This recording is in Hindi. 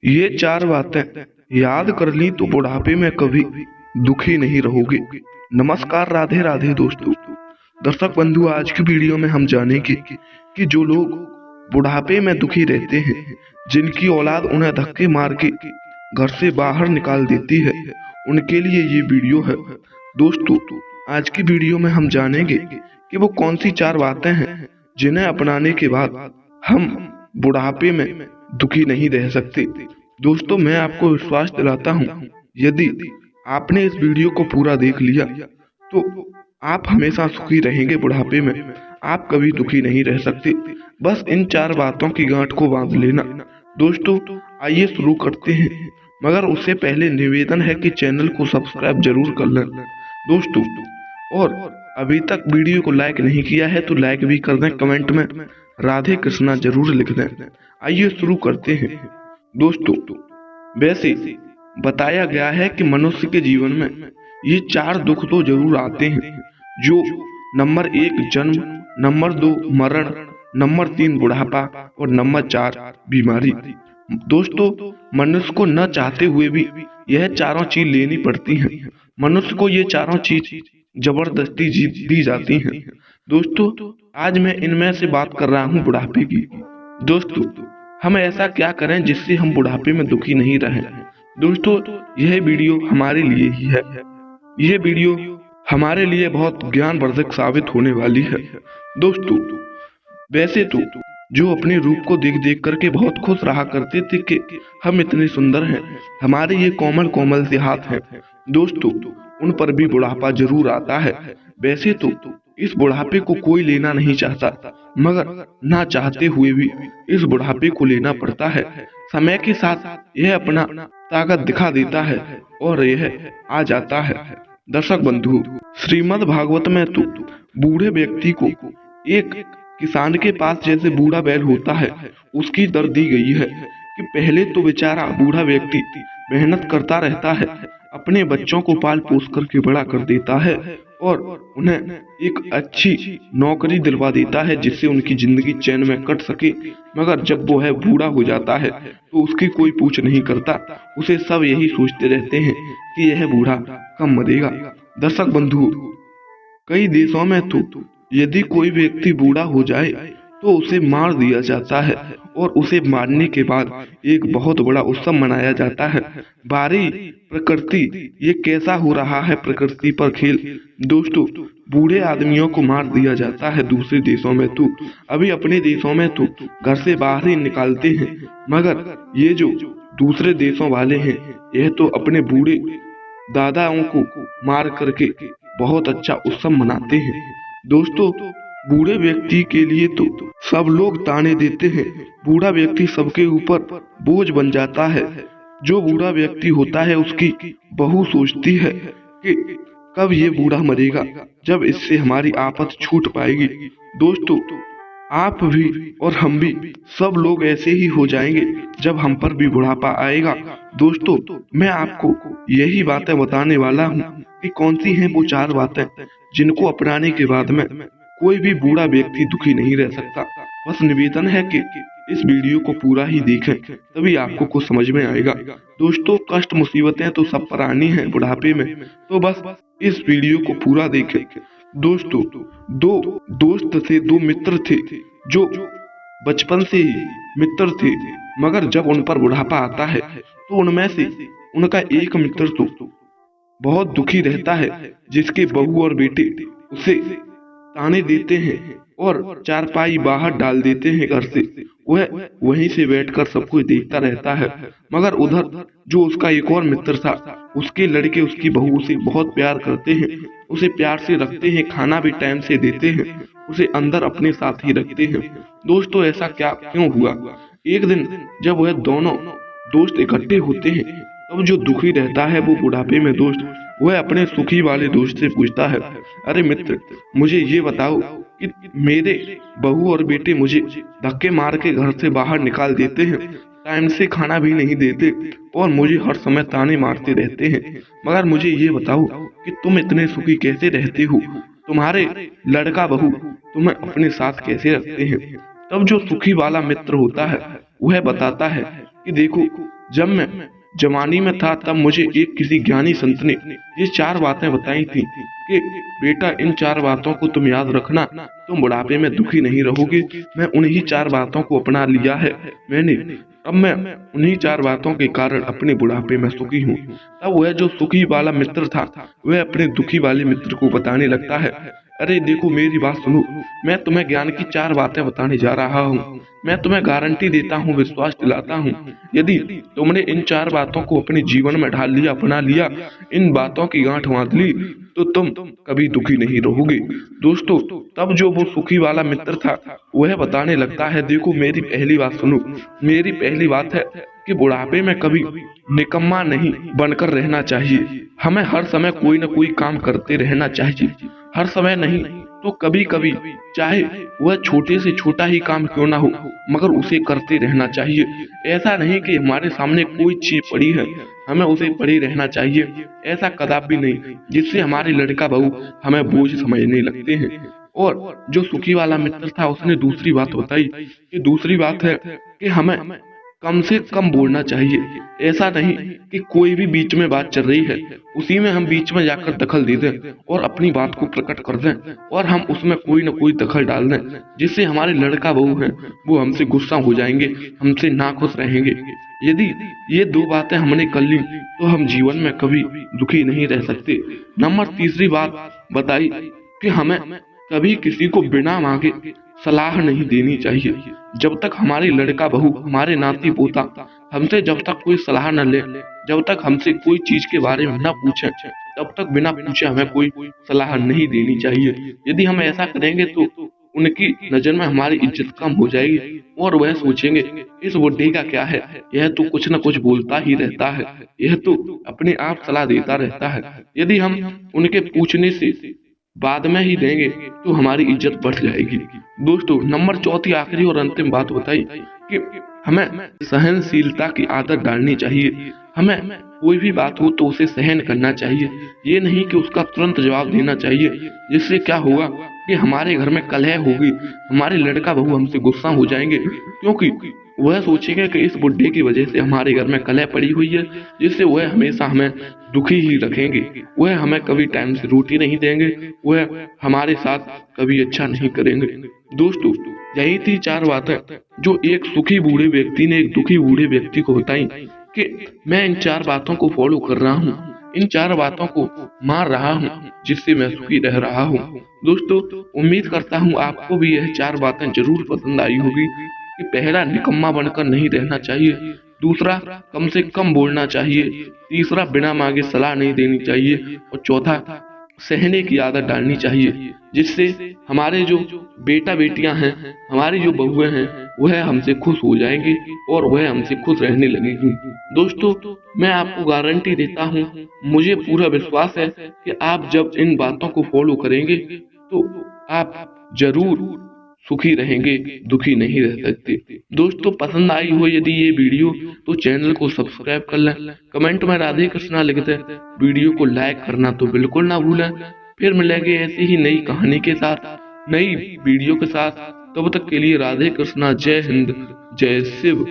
ये चार बातें याद कर ली तो बुढ़ापे में कभी दुखी नहीं रहोगे। नमस्कार, राधे राधे दोस्तों। दर्शक बंधु, आज की वीडियो में हम जानेंगे कि जो लोग बुढ़ापे में दुखी रहते हैं, जिनकी औलाद उन्हें धक्के मार के घर से बाहर निकाल देती है, उनके लिए ये वीडियो है। दोस्तों, आज की वीडियो में हम जानेंगे कि वो कौन सी चार बातें हैं जिन्हें अपनाने के बाद हम बुढ़ापे में दुखी नहीं रह सकते। दोस्तों, मैं आपको विश्वास दिलाता हूँ, यदि आपने इस वीडियो को पूरा देख लिया तो आप हमेशा सुखी रहेंगे। बुढ़ापे में आप कभी दुखी नहीं रह सकते। बस इन चार बातों की गांठ को बांध लेना। दोस्तों, आइए शुरू करते हैं, मगर उससे पहले निवेदन है कि चैनल को सब्सक्राइब जरूर कर लें दोस्तों, और अभी तक वीडियो को लाइक नहीं किया है तो लाइक भी कर दें। कमेंट में राधे कृष्णा जरूर लिख दें। आइए शुरू करते हैं। दोस्तों, वैसे बताया गया है कि मनुष्य के जीवन में ये चार दुख तो जरूर आते हैं, जो नंबर 1 जन्म, नंबर 2 मरण, नंबर 3 बुढ़ापा और नंबर 4 बीमारी। दोस्तों, मनुष्य को न चाहते हुए भी यह चारों चीज लेनी पड़ती हैं। मनुष्य को ये चारों चीज जबरदस्ती दी जाती हैं। दोस्तों, आज मैं इनमें से बात कर रहा हूँ बुढ़ापे की। दोस्तों, हम ऐसा क्या करें जिससे हम बुढ़ापे में दुखी नहीं रहें। दोस्तों, यह वीडियो हमारे लिए ही है। यह वीडियो हमारे लिए बहुत ज्ञानवर्धक साबित होने वाली है। दोस्तों, वैसे तो जो अपने रूप को देख देख करके बहुत खुश रहा करते थे कि हम इतने सुंदर हैं, हमारे ये कोमल कोमल से हाथ हैं, दोस्तों उन पर भी बुढ़ापा जरूर आता है। वैसे तो इस बुढ़ापे को कोई लेना नहीं चाहता, मगर ना चाहते हुए भी इस बुढ़ापे को लेना पड़ता है। समय के साथ यह अपना ताकत दिखा देता है और यह आ जाता है। दर्शक बंधु, श्रीमद् भागवत में तो बूढ़े व्यक्ति को एक किसान के पास जैसे बूढ़ा बैल होता है उसकी दर दी गई है कि पहले तो बेचारा बूढ़ा व्यक्ति मेहनत करता रहता है, अपने बच्चों को पाल पोस करके बड़ा कर देता है और उन्हें एक अच्छी नौकरी दिलवा देता है जिससे उनकी जिंदगी चैन में कट सके। मगर जब वो है बूढ़ा हो जाता है तो उसकी कोई पूछ नहीं करता। उसे सब यही सोचते रहते हैं कि यह बूढ़ा कब मरेगा। दर्शक बंधु, कई देशों में तो यदि कोई व्यक्ति बूढ़ा हो जाए तो उसे मार दिया जाता है और उसे मारने के बाद एक बहुत बड़ा उत्सव मनाया जाता है। बारी प्रकृति, ये कैसा हो रहा है प्रकृति पर खेल। दोस्तों, बूढ़े आदमियों को मार दिया जाता है दूसरे देशों में तो, अभी अपने देशों में तो घर से बाहर ही निकालते हैं, मगर ये जो दूसरे देशों वाले हैं यह तो अपने बूढ़े दादाओं को मार करके बहुत अच्छा उत्सव मनाते हैं। दोस्तों, बूढ़े व्यक्ति के लिए तो सब लोग ताने देते हैं, बूढ़ा व्यक्ति सबके ऊपर बोझ बन जाता है। जो बूढ़ा व्यक्ति होता है उसकी बहू सोचती है कि कब ये बूढ़ा मरेगा, जब इससे हमारी आफत छूट पाएगी। दोस्तों, आप भी और हम भी सब लोग ऐसे ही हो जाएंगे जब हम पर भी बुढ़ापा आएगा। दोस्तों, मैं आपको यही बातें बताने वाला हूँ कि कौन सी हैं वो चार बातें जिनको अपनाने के बाद में कोई भी बूढ़ा व्यक्ति दुखी नहीं रह सकता। बस निवेदन है कि इस वीडियो को पूरा ही देखें, तभी आपको कुछ समझ में आएगा। दोस्तों, कष्ट मुसीबतें तो सब पर आनी है बुढ़ापे में, तो बस इस वीडियो को पूरा देखें। दोस्तों, दो दोस्त थे, दो मित्र थे जो बचपन से ही मित्र थे, मगर जब उन पर बुढ़ापा आता है तो उनमें से उनका एक मित्र तो बहुत दुखी रहता है, जिसके बहू और बेटे उसे ताने देते हैं और चारपाई बाहर डाल देते हैं घर से। वह वहीं से बैठकर सब कुछ देखता रहता है, मगर उधर जो उसका एक और मित्र था, उसके लड़के उसकी बहू से बहुत प्यार करते हैं, उसे प्यार से रखते हैं, खाना भी टाइम से देते हैं, उसे अंदर अपने साथ ही रखते हैं। दोस्तों, ऐसा क्यों हुआ? एक दिन जब वह दोनों दोस्त इकट्ठे होते हैं, तब जो दुखी रहता है वो बुढ़ापे में दोस्त, वह अपने सुखी वाले दोस्त से पूछता है, अरे मित्र, मुझे ये बताओ कि मेरे बहू और बेटे मुझे धक्के मार के घर से बाहर निकाल देते हैं, टाइम से खाना भी नहीं देते और मुझे हर समय ताने मारते रहते हैं, मगर मुझे ये बताओ कि तुम इतने सुखी कैसे रहते हो? तुम्हारे लड़का बहू तुम्हें अपने साथ कैसे रखते हैं? तब जो सुखी वाला मित्र होता है वह बताता है कि देखो, जब मैं जवानी में था तब मुझे एक किसी ज्ञानी संत ने ये 4 बातें बताई थी कि बेटा इन 4 बातों को तुम याद रखना, तुम बुढ़ापे में दुखी नहीं रहोगे। मैं उन्हीं 4 बातों को अपना लिया है मैंने। अब मैं उन्हीं 4 बातों के कारण अपने बुढ़ापे में सुखी हूँ। तब वह जो सुखी वाला मित्र था वह अपने दुखी वाले मित्र को बताने लगता है, अरे देखो मेरी बात सुनो, मैं तुम्हें ज्ञान की 4 बातें बताने जा रहा हूँ। मैं तुम्हें गारंटी देता हूँ, विश्वास दिलाता हूँ, यदि तुमने इन 4 बातों को अपने जीवन में ढाल लिया, अपना लिया, इन बातों की गांठ बांध ली, तो तुम कभी दुखी नहीं रहोगे। दोस्तों, तब जो वो सुखी वाला मित्र था वह बताने लगता है, देखो मेरी पहली बात सुनो, मेरी पहली बात है कि बुढ़ापे में कभी निकम्मा नहीं बनकर रहना चाहिए। हमें हर समय कोई न कोई काम करते रहना चाहिए। हर समय नहीं तो कभी कभी, चाहे वह छोटे से छोटा ही काम क्यों ना हो, मगर उसे करते रहना चाहिए। ऐसा नहीं कि हमारे सामने कोई चीज पड़ी है, हमें उसे पड़ी रहना चाहिए, ऐसा कदापि नहीं, जिससे हमारे लड़का बहू हमें बोझ समझने लगते हैं। और जो सुखी वाला मित्र था उसने दूसरी बात बताई कि दूसरी बात है कि हमें कम से कम बोलना चाहिए। ऐसा नहीं कि कोई भी बीच में बात चल रही है उसी में हम बीच में जाकर दखल दे दें और अपनी बात को प्रकट कर दें और हम उसमें कोई न कोई दखल डाल दें, जिससे हमारे लड़का बहू हैं वो हमसे गुस्सा हो जाएंगे, हमसे नाखुश रहेंगे। यदि ये 2 बातें हमने कर ली तो हम जीवन में कभी दुखी नहीं रह सकते। नंबर तीसरी बात बताई कि हमें कभी किसी को बिना मांगे सलाह नहीं देनी चाहिए। जब तक हमारी लड़का बहू, हमारे नाती पोता हमसे जब तक कोई सलाह न ले, जब तक हमसे कोई चीज के बारे में न पूछे, तब तक बिना पूछे हमें कोई सलाह नहीं देनी चाहिए। यदि हम ऐसा करेंगे तो उनकी नजर में हमारी इज्जत कम हो जाएगी और वह सोचेंगे इस बुड्ढे का क्या है, यह तो कुछ न कुछ बोलता ही रहता है, यह तो अपने आप सलाह देता रहता है। यदि हम उनके पूछने से बाद में ही देंगे तो हमारी इज्जत बढ़ जाएगी। दोस्तों, नंबर चौथी आखिरी और अंतिम बात बताई कि हमें सहनशीलता की आदत डालनी चाहिए। हमें कोई भी बात हो तो उसे सहन करना चाहिए, ये नहीं कि उसका तुरंत जवाब देना चाहिए, जिससे क्या होगा कि हमारे घर में कलह होगी, हमारे लड़का बहू हमसे गुस्सा हो जाएंगे, क्योंकि वह सोचेंगे कि इस बुड्ढे की वजह से हमारे घर में कलह पड़ी हुई है, जिससे वह हमेशा हमें दुखी ही रखेंगे। वह हमें कभी टाइम से रोटी नहीं देंगे, वह हमारे साथ कभी अच्छा नहीं करेंगे। दोस्तों, यही थी 4 बातें जो एक सुखी बूढ़े व्यक्ति ने एक दुखी बूढ़े व्यक्ति को बताई कि मैं इन 4 बातों को फॉलो कर रहा हूँ, इन 4 बातों को मान रहा हूँ, जिससे मैं सुखी रह रहा हूँ। दोस्तों, उम्मीद करता हूँ आपको भी यह 4 बातें जरूर पसंद आई होगी कि पहला, निकम्मा बनकर नहीं रहना चाहिए, दूसरा, कम से कम बोलना चाहिए, तीसरा, बिना मांगे सलाह नहीं देनी चाहिए, और चौथा, सहने की आदत डालनी चाहिए, जिससे हमारे जो बेटा बेटियां हैं, हमारी जो बहुएं हैं, वह हमसे खुश हो जाएंगी और वह हमसे खुश रहने लगेंगी। दोस्तों, मैं आपको गारंटी देता हूँ, मुझे पूरा विश्वास है कि आप जब इन बातों को फॉलो करेंगे तो आप जरूर सुखी रहेंगे, दुखी नहीं रह सकते। दोस्तों, पसंद आई हो यदि ये वीडियो तो चैनल को सब्सक्राइब कर लें, कमेंट में राधे कृष्णा लिख दें, वीडियो को लाइक करना तो बिल्कुल ना भूलें। फिर मिलेंगे ऐसी ही नई कहानी के साथ, नई वीडियो के साथ। तब तक के लिए राधे कृष्णा, जय हिंद, जय शिव।